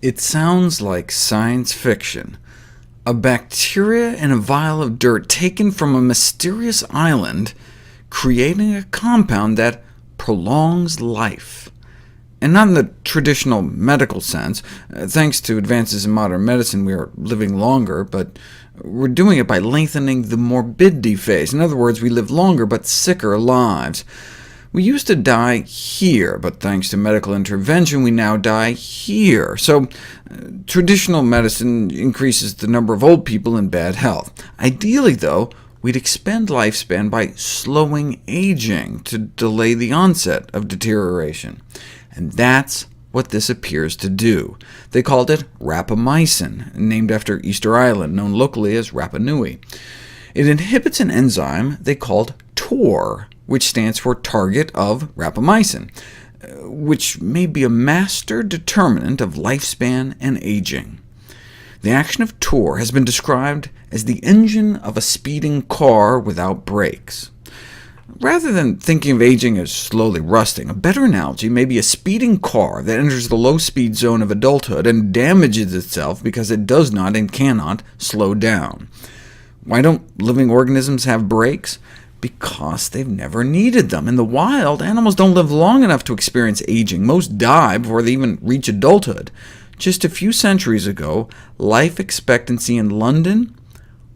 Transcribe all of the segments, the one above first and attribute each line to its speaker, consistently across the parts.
Speaker 1: It sounds like science fiction. A bacteria in a vial of dirt taken from a mysterious island, creating a compound that prolongs life. And not in the traditional medical sense. Thanks to advances in modern medicine, we are living longer, but we're doing it by lengthening the morbidity phase. In other words, we live longer but sicker lives. We used to die here, but thanks to medical intervention, we now die here. So traditional medicine increases the number of old people in bad health. Ideally, though, we'd expand lifespan by slowing aging to delay the onset of deterioration. And that's what this appears to do. They called it rapamycin, named after Easter Island, known locally as Rapa Nui. It inhibits an enzyme they called TOR, which stands for target of rapamycin, which may be a master determinant of lifespan and aging. The action of TOR has been described as the engine of a speeding car without brakes. Rather than thinking of aging as slowly rusting, a better analogy may be a speeding car that enters the low-speed zone of adulthood and damages itself because it does not and cannot slow down. Why don't living organisms have brakes? Because they've never needed them. In the wild, animals don't live long enough to experience aging. Most die before they even reach adulthood. Just a few centuries ago, life expectancy in London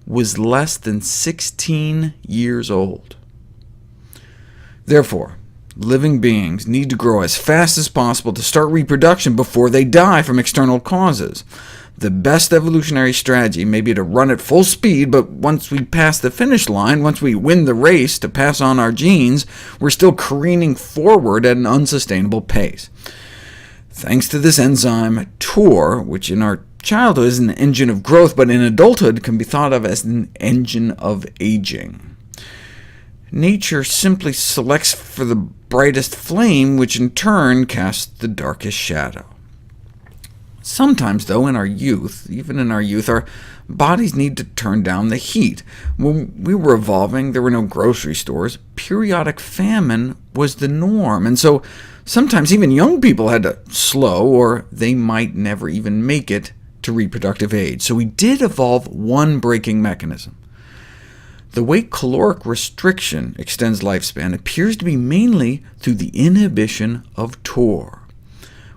Speaker 1: was less than 16 years old. Therefore, living beings need to grow as fast as possible to start reproduction before they die from external causes. The best evolutionary strategy may be to run at full speed, but once we pass the finish line, once we win the race to pass on our genes, we're still careening forward at an unsustainable pace. Thanks to this enzyme, TOR, which in our childhood is an engine of growth, but in adulthood can be thought of as an engine of aging. Nature simply selects for the brightest flame, which in turn casts the darkest shadow. Sometimes, though, in our youth, our bodies need to turn down the heat. When we were evolving, there were no grocery stores. Periodic famine was the norm, and so sometimes even young people had to slow, or they might never even make it to reproductive age. So we did evolve one braking mechanism. The way caloric restriction extends lifespan appears to be mainly through the inhibition of TOR.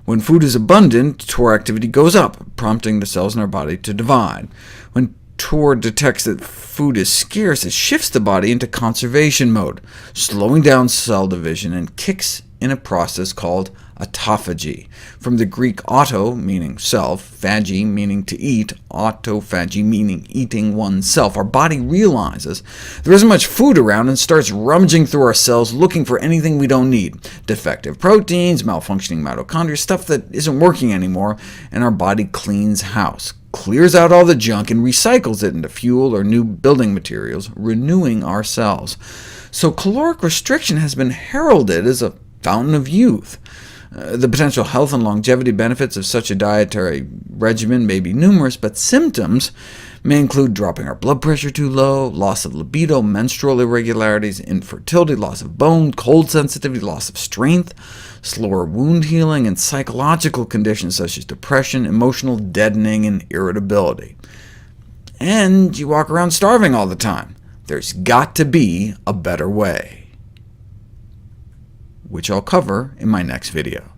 Speaker 1: When food is abundant, TOR activity goes up, prompting the cells in our body to divide. When TOR detects that food is scarce, it shifts the body into conservation mode, slowing down cell division, and kicks in a process called autophagy, from the Greek auto, meaning self, phagy, meaning to eat, autophagy, meaning eating oneself. Our body realizes there isn't much food around and starts rummaging through our cells looking for anything we don't need. Defective proteins, malfunctioning mitochondria, stuff that isn't working anymore, and our body cleans house, clears out all the junk, and recycles it into fuel or new building materials, renewing our cells. So caloric restriction has been heralded as a fountain of youth. The potential health and longevity benefits of such a dietary regimen may be numerous, but symptoms may include dropping our blood pressure too low, loss of libido, menstrual irregularities, infertility, loss of bone, cold sensitivity, loss of strength, slower wound healing, and psychological conditions such as depression, emotional deadening, and irritability. And you walk around starving all the time. There's got to be a better way, which I'll cover in my next video.